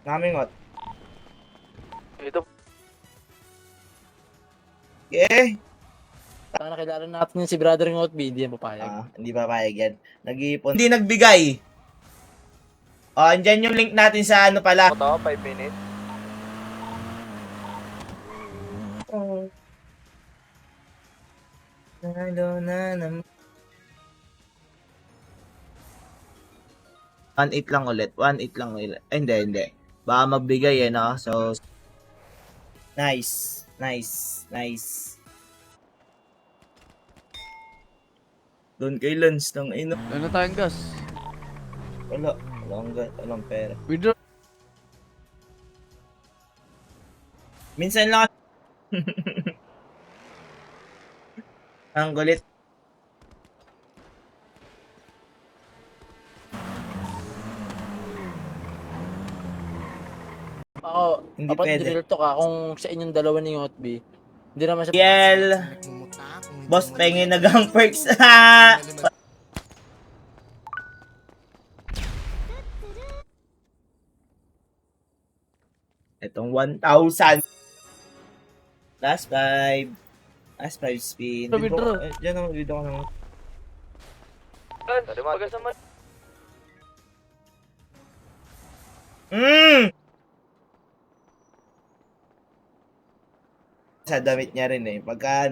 Namingot. Ito. Eh. Sana kilala natin yung si Brother Ngot B, hindi yan papayag. Hindi papayag yan. Nag-iipon. Hindi nagbigay. Andyan yung link natin sa ano pala. Ito, 5 minutes. Lalo na naman. 1.8 lang ulit. 1.8 lang ulit. Ay, hindi. Baka magbigay no? So, nice. Doon kay Lance ng ino. Ano tayong gas? Wala. Walang pera. Withdraw. Minsan lang. Ang gulit. Ako, Hindi dapat pwede. drill talk kung sa inyong dalawa ni Ngot B. Hindi naman siya... Yel. Boss, pengin na gang perks. Itong 1,000. Last 5 spin. Withdraw. Diyan ako, withdraw ko naman. Pagkasama. Sa damit niya rin eh. Pagka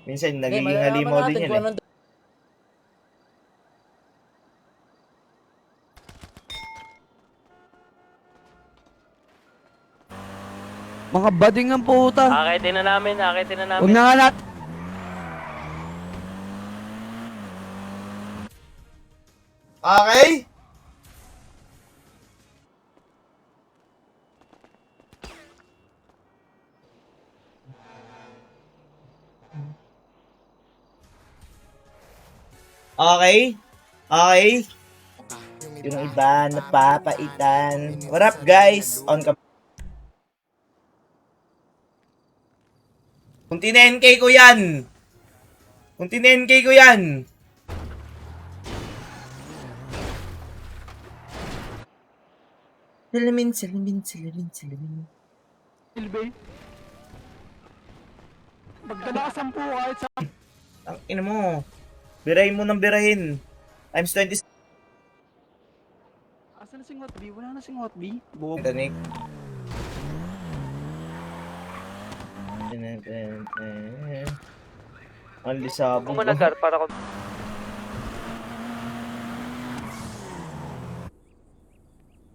minsan nagiging malalaman halimaw natin din kung yan eh. anong- Mga bading ang puta. Akitin na namin. Huwag na nga natin. Okay? Okay? Yung iba napapaitan. What up guys? On ka. Kung tin-10K ko yan. Salamin. Silbe. Magdalasan po kahit sa... Ang ina mo. Birahin mo ng birahin. Times 20. Asa na si Ngot B? Wala na si Ngot B. Bobo. Tanik. Ang lisabong. para ko.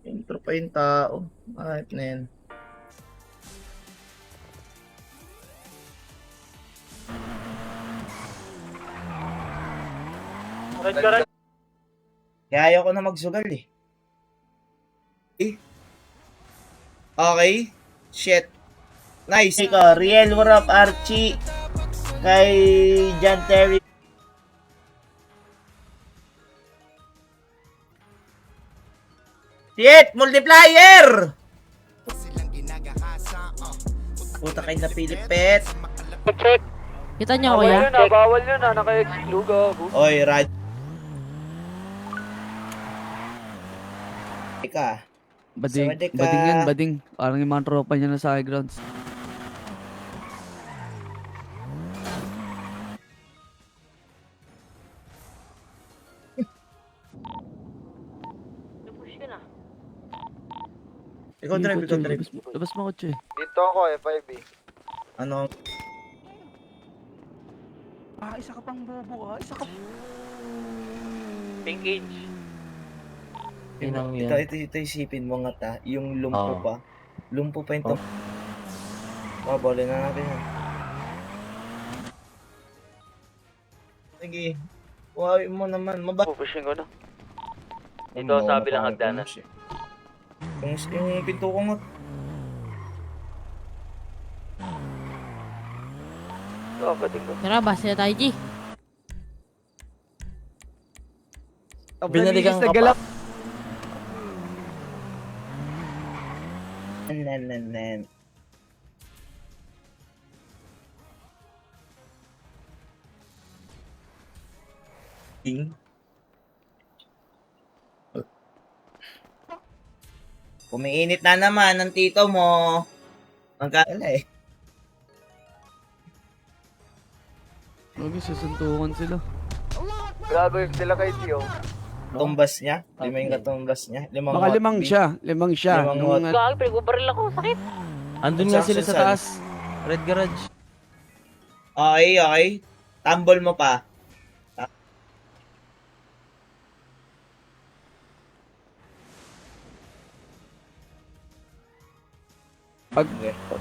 Intro pa yung tao. Kahit na yan. Kaya ayaw ko na magsugal eh. Okay. Shit. Nice. Ikaw, Riel, what up, Archie? Kay John Terry. Shit! Multiplier! Puta kayo na Pilipet. Kita niyo kuya? Bawal yun naka-exclude ako. Oy, Rad. Ika. Bading. Sawadee ka. Bading yan, bading. Parang yung mga tropa niya na sa high grounds. Ikaw drive. Labas mo kotse. Dito ako, F5 eh. Ano? Isa ka pang bobo Isa ka... Pink age. Inang Ito, yan. ito isipin mo nga ta. Yung lumpo Oo. pa. Lumpo pa yung to. Bawalin na natin yan. Sige. Huwag mo naman. Pupushing ko na. Dito sa bilang hagdanan. Yung pinto ko nga. Kapatid ko. Tara, basta tayo, G. Binalikan ka pa. Nan. Ding. Kumiinit na naman ang tito mo. Wala eh. Lagi susuntukan sila. Grabe sila kay Tio. Tumbas niya. Lima yung katumbas niya. Baka hot limang beef. siya. Limang siya. Limang Nung, hot. Gagi, pinagbabaril ako. Sakit. Andun nga sila sa Saan? taas. Red Garage. Okay. Tambol mo pa.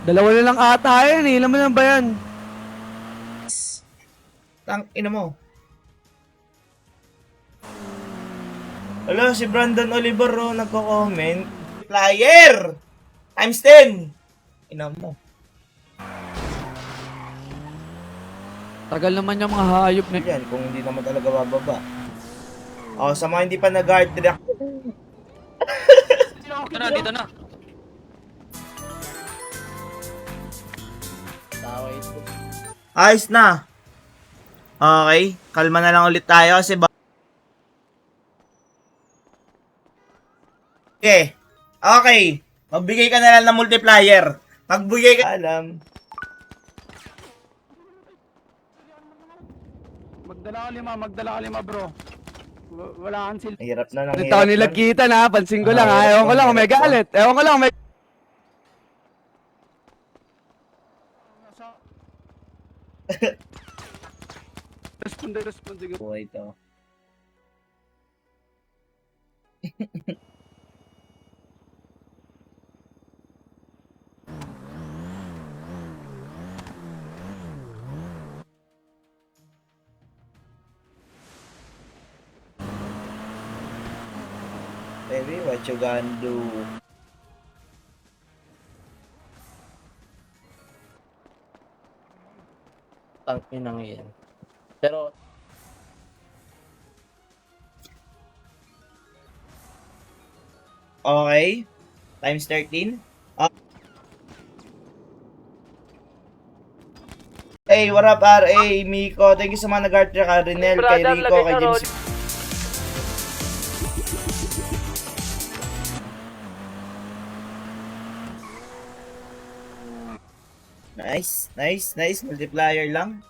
dalawa na lang ata yan eh. Ilan mo lang ba yan? Ina mo. Hello, si Brandon Oliver nagko-comment. Flyer! Times 10! Ina mo. Tagal naman yung mga hayop na Yan, kung hindi naman talaga bababa. Sa mga hindi pa nag-hard react. Dito na. Tawa ito. Ayos na. Okay, kalma na lang ulit tayo kasi Okay. Magbigay ka na lang ng multiplier. Magbigay ka. Alam. Magdala ka lima bro. Wala kang sila. Hirap na Ito nila kita na, pansin ko lang ha. hirap Ewan ko lang kung may hirap galit. Ewan ko lang kung may... Responde. Buhay to. Baby, what you gonna do? Tangin nang yan. Pero, Okay. Times 13. Hey, what up, RA, Miko? Thank you sa mga nag-art ka, Rinel, kay Rico, kay James. Nice. Multiplier lang.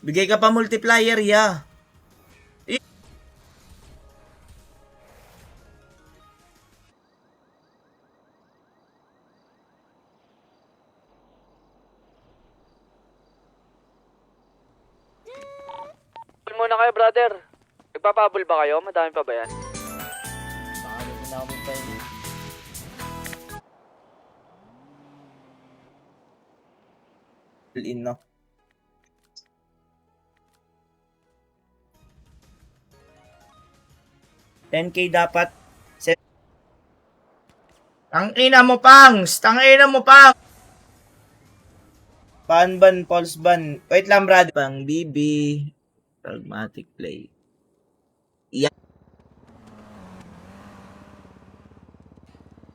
Bigay ka pa multiplier, ya. Muna kayo, brother. Nagpapabol ba kayo? Madami pa ba yan? baka may ginamit pa yun. In, no? $10K dapat. Tangina mo, Pangs! Tangina mo, Pang! Pan, pulse ban. Wait lang, brad. Pang BB. Pragmatic play. Yeah.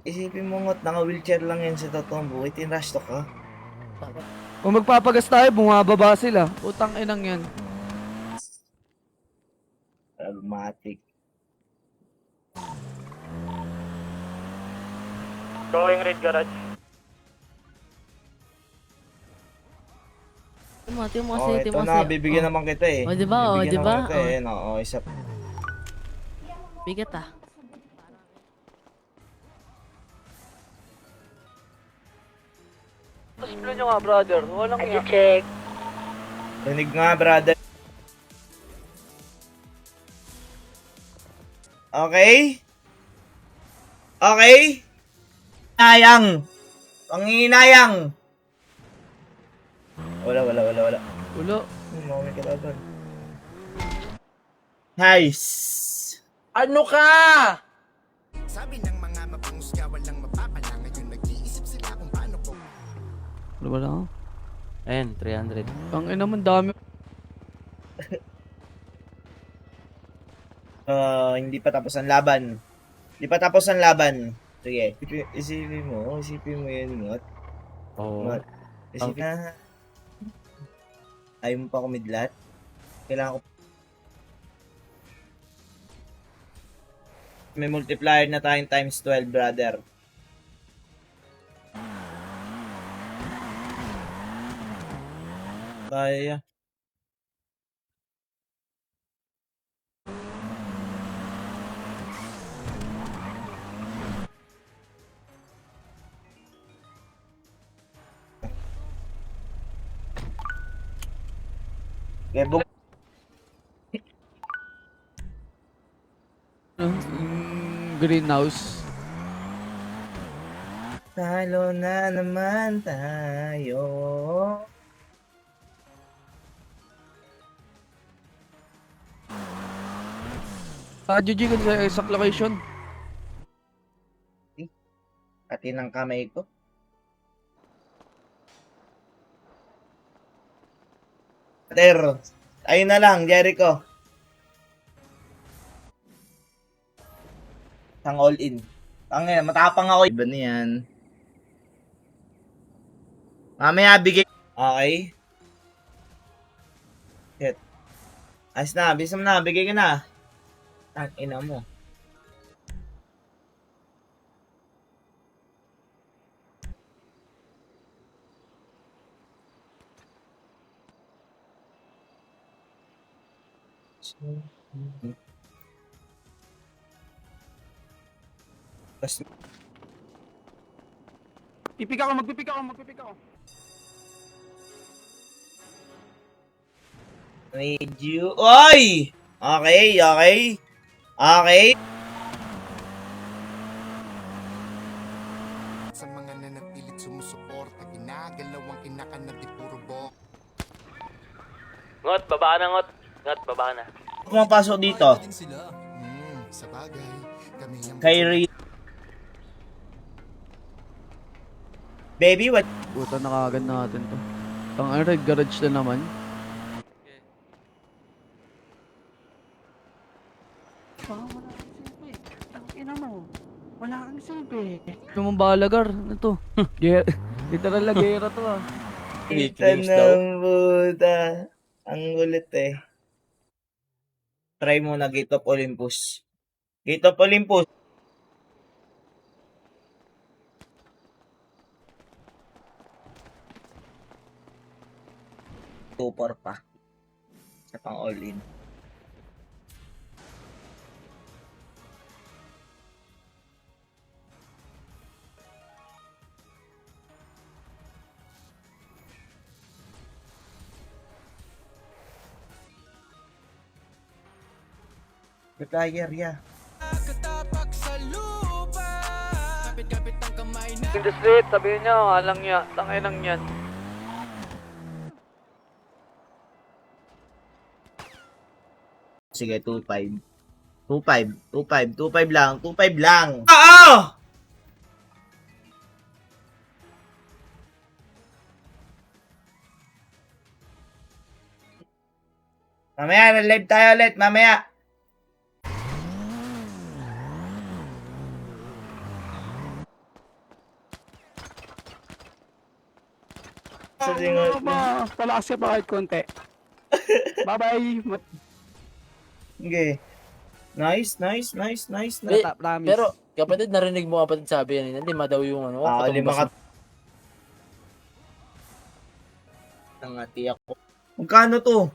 Isipin mo ngot, naka-wheelchair lang yan sa totoong buhay. Tinrush to ka. Kung magpapagas tayo, bumababa sila. Utang inang yan. Pragmatic. Going Red Garage. Timo Oh, kasi, ito na, bibigyan naman kita eh. Oh, diba? Oh, Bibigyan diba? naman kita eh. No, isa pa. Bigat ah. Splo nyo nga, brother. Walang check. Rinig nga, brother. Okay? Hinayang. Panginayang. Wala. Ulo. Mga may kalaban. Nice. Ano ka? Sabi ng mga mapangusga walang mapapala. Ngayon nag-iisip sila kung paano ko. Wala. Ayan, 300. Ang ina man dami. Hindi pa tapos ang laban. Sige, isipin mo yun, Ngot. Oo. Ngot. Isipin na. Ayaw mo pa kumidlat. Kailangan ko. May multiplier na tayong times 12, brother. Kaya. Gebog. Greenhouse. Talo na naman tayo. GG ka sa exact location. Pati ng kamay ko. Brother, ayun na lang, Jericho. Ang all in. Matapang ako. Iba na yan. Mamaya bigay. Okay. Shit. Ayos na, bisa mo na, bigay ka na. Ang ina mo. Basta Magpipik ako. medyo. Oy! Okay. Sa mga nanatilit sumusuporta, ginagalaw ang kinakanat di puro bok. Ngot, baba na, Ngot. Ngot, baba na. Pumapasok dito. Din sila. Sa bagay, kami ang Kyrie. Baby, what? Puta, nakagad natin to. Ang red garage na naman. Wala kang silbi. Ano mong balagar? Ano to? Literal na gera to ah. Kita ng Buddha. Ang gulit eh. Try mo na Gate of Olympus. Gate of Olympus. Super pa. Sa pang all-in. Player, yeah. In the street, sabihin niya, alang niya, tangay lang yan. Sige, 2-5. 2-5 lang. 2-5 lang. Oo! Mamaya, live tayo ulit. Mamaya. Sa singot. Palakas ka pa kahit konti. Bye-bye. Okay. Nice. Promise. Pero, kapatid, narinig mo kapatid sabi yan, lima daw yung ano. Lima ka. Nangati ako. Magkano to?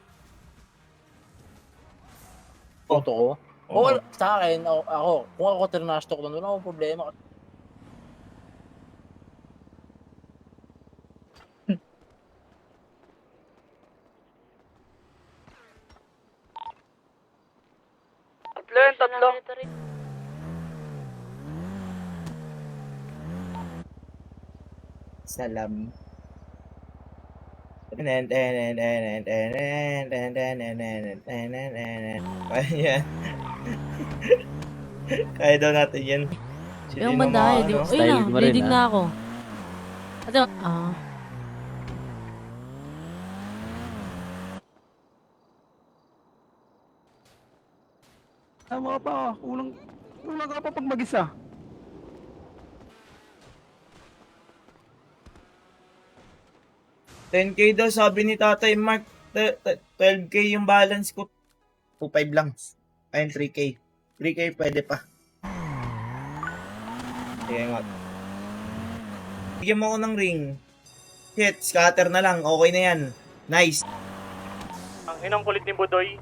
Auto ko. O, sa akin, ako, kung ako trinastok doon, wala akong problema. Tatlo. Salam. Ayan. Kaya daw natin yan. Yung banda, di ano? Uy lang, leading na ako. Ate, Tama ka pa. Kulang ka pa pag mag-isa. $10K daw sabi ni Tatay Mark. 12K yung balance ko. 2.5 lang. Ayun, 3K. 3K pwede pa. Sige nga. Bigyan mo ako ng ring. Shit, scatter na lang. Okay na yan. Nice. Ang inang kulit ni Budoy.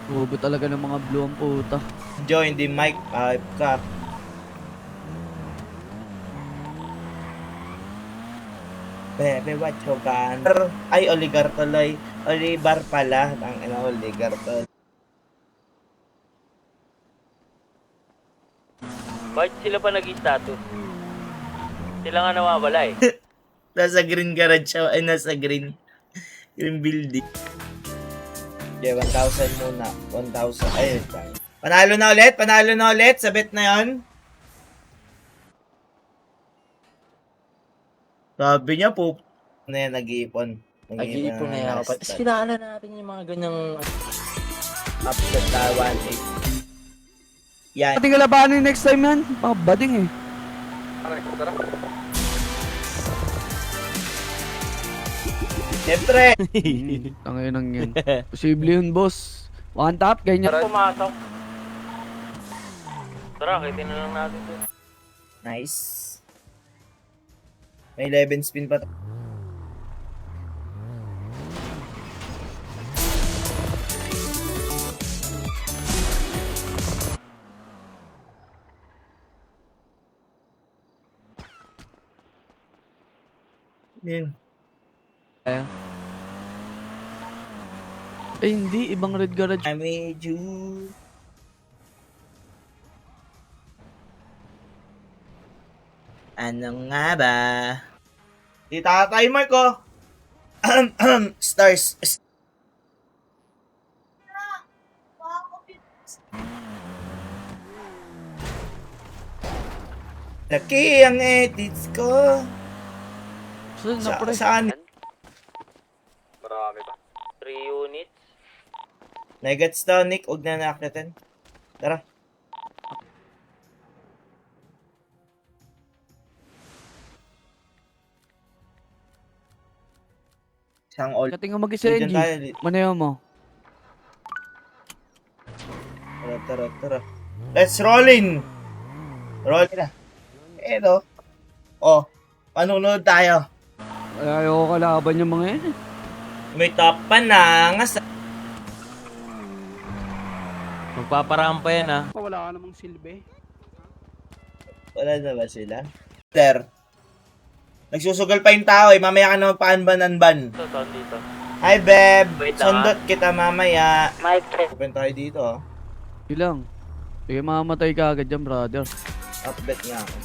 Bobo talaga ng mga blue ang puta. Join the mic. Pipe ka. Bebe, what you can? Ay, Oligar tuloy. Olivar pala. Ang ina, Oligar tuloy. Bakit sila pa nag-status? Sila nga nawawala eh. Nasa green garage siya. Ay, nasa green. Green building. Okay, 1,000 muna. 1,000. Ayun. Panalo na ulit. Panalo na ulit. Sa bet na yon. Sabi niya po. Na yan, nag-iipon. Nag-iipon na yan. Tapos pinaalan natin yung mga ganyang... Upset na 1,800. Yan. Ating kalabanin next time yan. Mga bading eh. Siyempre. Tanginang yan. Posible yun, boss. One tap, ganyan. Pumasok. Tara, kitin na lang natin to. Nice. May 11 spin pa. Yan. Eh, hindi. Ibang red garage. I made you. Ano nga ba? Di tatay Mark ko. Stars. Laki ang edits ko. Saan? Marami pa. 3 units. Negats daw, Nick. Huwag na nakakitin. Tara. Isang all. Kating mag-isa Diyan NG. tayo. Manayaw mo. Tara. Let's rolling. Roll na. Eto. Oh. Panunod tayo. Ayaw ko kalaban yung mga yan eh. May top pa na. Magpaparampa yan ah. Wala ka namang silbi. Wala na ba sila? There. Nagsusugal pa yung tao eh. Mamaya ka na magpaanban-anban. Ito, dito. Hi, Beb. Wait lang, Sundot kita mamaya. Mike. Open tayo dito, oh. Ilang. Sige, mamamatay ka agad dyan, brother. Upbet nga ako.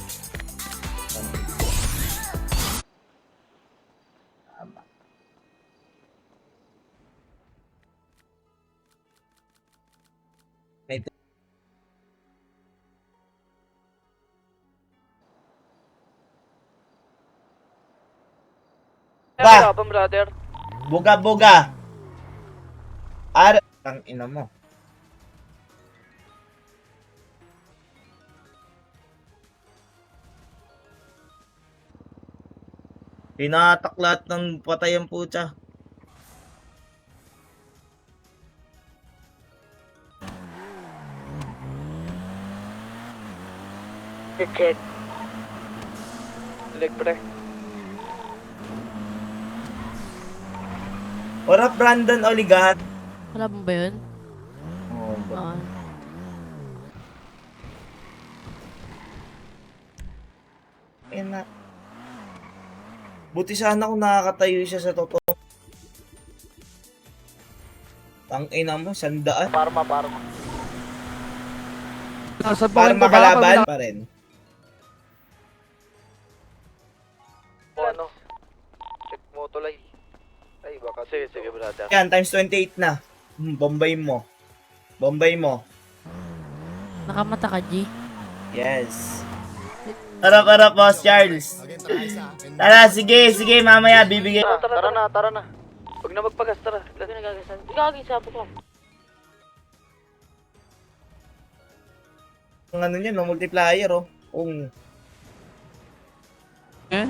Tama. May Ba? Ano brother? Buga. Ang ina mo. Tinatak lahat ng patay ang putya. Check. Leg pre. What up, Brandon Oligat? Wala mo ba yun? Oh, Oo. na. Buti sana kung nakakatayo siya sa totoo. Tangina mo, 100. Parma. Nasa Para pa makalaban pa rin. Ano? Check mo tulay. Ay, baka sige brother. Yan, times 28 na. Bombay mo. Nakamata ka, G. Yes. Tara, Boss Charles. Tara, sige, mamaya bibigyan. Tara na. Huwag na magpagas, tara. Ano nagagasan? Gagisa po ko. Ang ano niya, no, multiplier, oh. Kung Eh?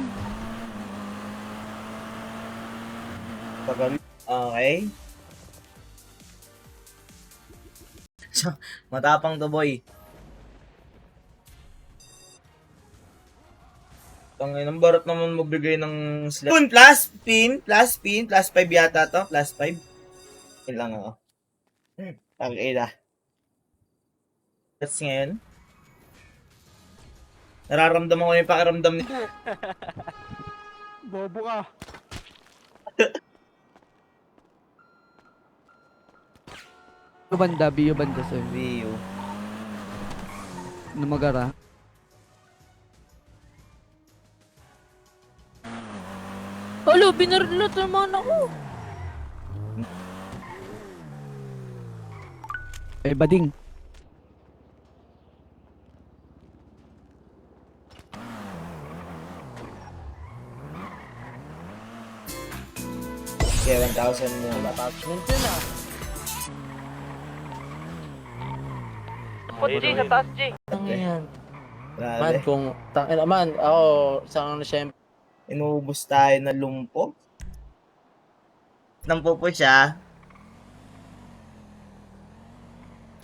tagal. Okay. So, matapang to, boy. Ang barat naman magbigay ng slap. Yun, plus pin, plus 5 yata to, plus 5. Yun lang ako. Okay na. That's ngayon. Nararamdaman ko yung pakiramdam ni... Bobo ka. Bio banda sa View. Namagara. Alo, binarlat naman ako. Eh, bading. Kaya 1,000 muna. Attachment yun ah. Put G, sa taas G. Ang yan. Man, Grabe. kung, tangin naman, ako, isang siyempre, Inuubos tayo na lumpo. Nang pupo siya.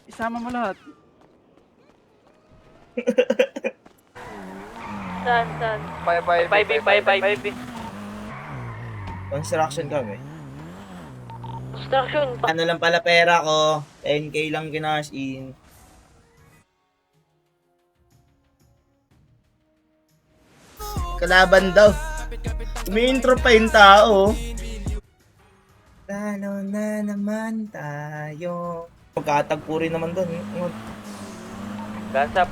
Isama mo lahat. Saan, saan? 5 Construction kami. Construction. Ano lang pala pera ko. 10k lang kinash in. Kalaban daw. Umi-intro pa yung tao. Talo na naman tayo. Magkatagpo rin naman doon. Gas up.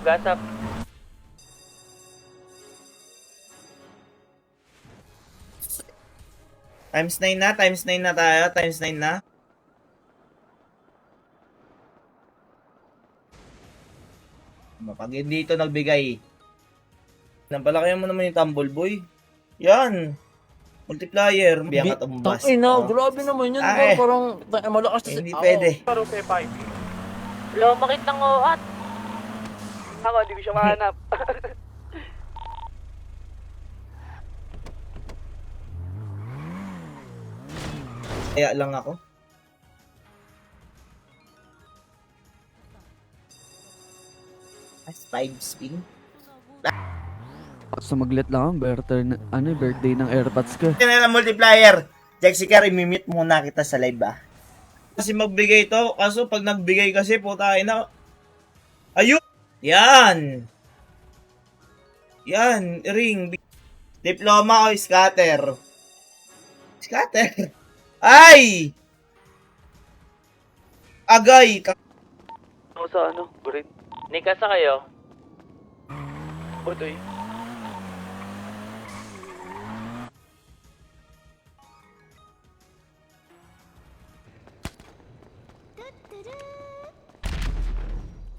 Times 9 na tayo. Times 9 na. Pag hindi ito nagbigay. Napalakayan mo naman yung tumble boy. Yan. Multiplier. Biyak at umbas. tangina, Oh. grabe naman yun. Ay. Parang, malakas Eh, hindi ako. pwede. Wala makit ng oat. Ako, hindi ko siya mahanap. Kaya lang ako. As 5 spin. So maglet lang, birthday ng AirPods ko. Yan na multiplier. Jessica, imimit muna kita sa live ah. Kasi magbigay to. Kaso pag nagbigay kasi puta na. Ayun! Yan! Yan, ring. Diploma o scatter? Scatter? Ay! Agay! Ako sa ano, Burit. Nikasa kayo? Utoy.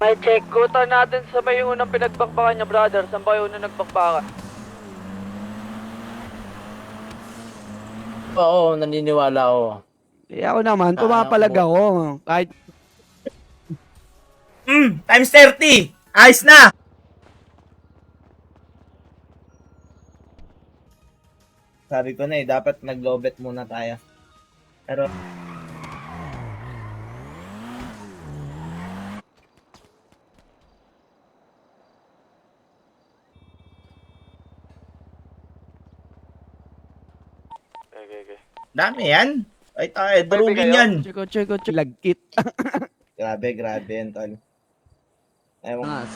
May check quota natin sa may unang pinagbakbakan niya, brother. Saan ba yung unang nagbakbakan? Oo, naniniwala ako. Eh ako naman, pumapalag ako. Kahit Times 30! Ayos na! Sabi ko na dapat nag-lowbet muna tayo. Pero, Okay. dami yan. Ay tayo, drugin yan. check. Lagkit. Grabe yan, tol. Ewan ko. Angas.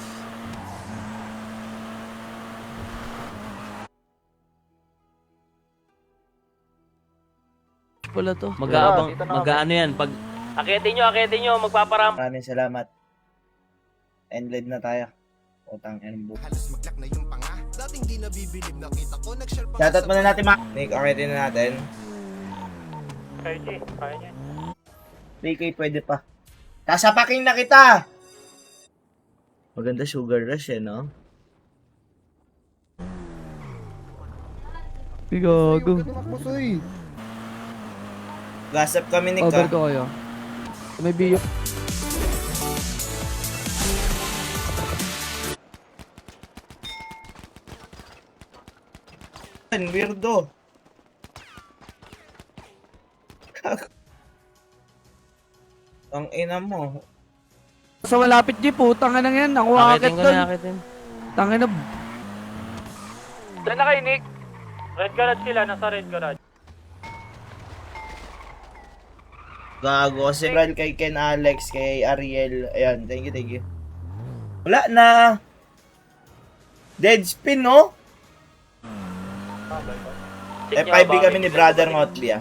Wala to. Mag-aabang, mag-ano yan, pag... Akitin nyo, magpaparam. Maraming salamat. Ended na tayo. Utang and book. Halos maglak na yung panga. Dating di nabibilib, nakita ko nag-share pa. Shoutout muna natin Nick, okay din na natin. Kaya niya. 3K pwede pa. Kasapaking na kita! Maganda sugar rush eh, no? Gago. Gasap kami ni Over Ka. ko kayo. May bio. Weirdo. Ang ina mo. Sa malapit G, putang na yan. Ako akit doon. Tangin na. Saan na kayo, Nick? Red garage sila, nasa red garage. Gago. Kasi kay Ken Alex, kay Ariel. Ayan, thank you. Wala na. Dead spin, no? F5B kami ni Brother Ngotli, ah.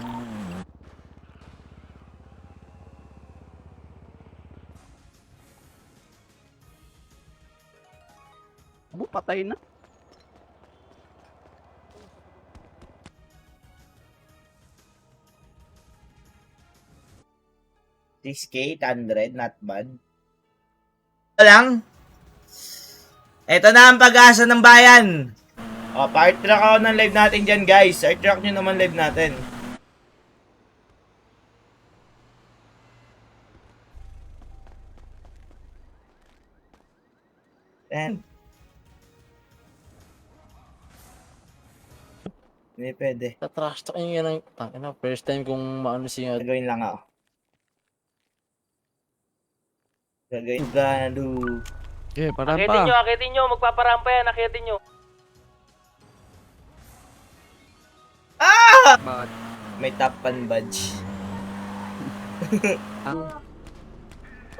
Patay na. $6K, 800, not bad. Ito lang. Ito na ang pag-asa ng bayan. O, pa-art track ako ng live natin dyan, guys. Art track nyo naman live natin. And hindi pwede. Sa trash talk yung yan. Tangina, first time kong maano siya. Gagawin lang ako. Gagawin gano. Okay, parang pa. Akitin nyo, magpaparampa yan, akitin nyo. Bakit? May top pan badge.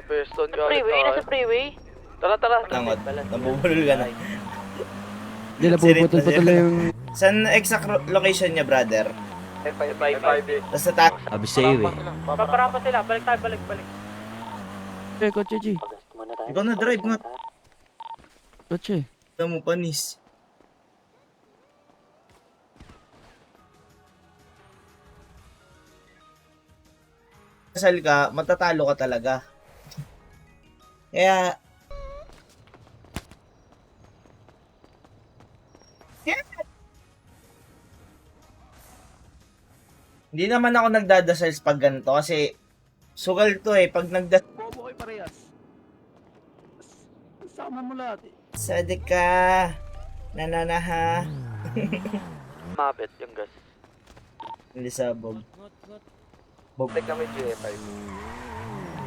First on Freeway, nasa freeway. Tara. Tangot. Nabubulol ka na. Hindi na puputol-putol na yung... Saan exact location niya, brother? F5B. Tapos sa taas. Sabi sa'yo eh. Paparampa sila, balik. Okay, kotse, G. Ikaw na drive nga. Kotse. Ito mo panis. Kasal ka, matatalo ka talaga. Kaya... Hindi naman ako nagdadasal pag ganito kasi sugal to eh. Pag nagdasal, Bobo kayo parehas. Sama mo lahat eh. sadik ka. Nananaha. Mabit yung gas. Hindi sabog. Balik kami G5.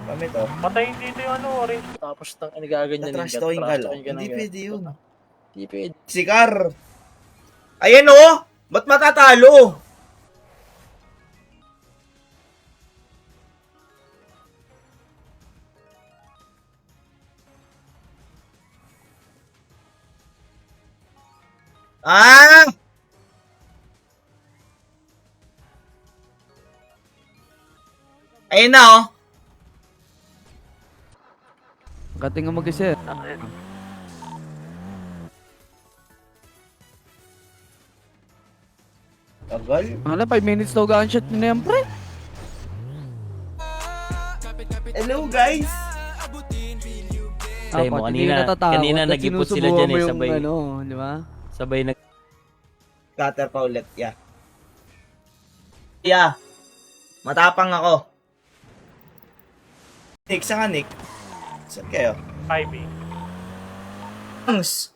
Kami to. Patayin dito yung orange. Tapos tang inigaganyan Natrash talking ka lang. Hindi pwede yun. Hindi pwede. Sikar. Ayan oh! Ba't matatalo? Ah! Ayun na oh. Kating nga mag-isa. Tagal. Wala, 5 minutes daw gunshot na yan, pre. Hello guys. Say mo, Dapat hindi kanina- natatakot kanina at nag-ipot sila sinusubukan dyan mo eh, yung sabay. Ano, di ba? Sabay nag... Cutter pa ulit, yeah. Yeah. Matapang ako. Nick, saan ka, Nick? Saan kayo? 5B. Thanks.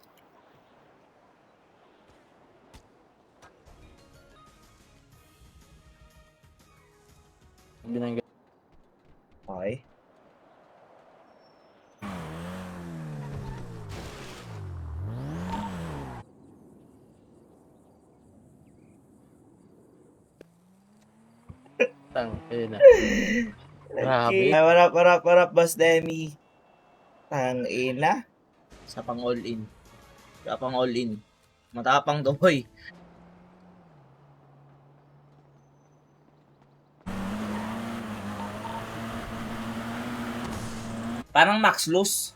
Binangga. Okay. Tang, na. Grabe. Okay. What up, Boss Demi? Tangina. Sa pang all-in. Sa pang all-in. Matapang to, boy. Parang max loss.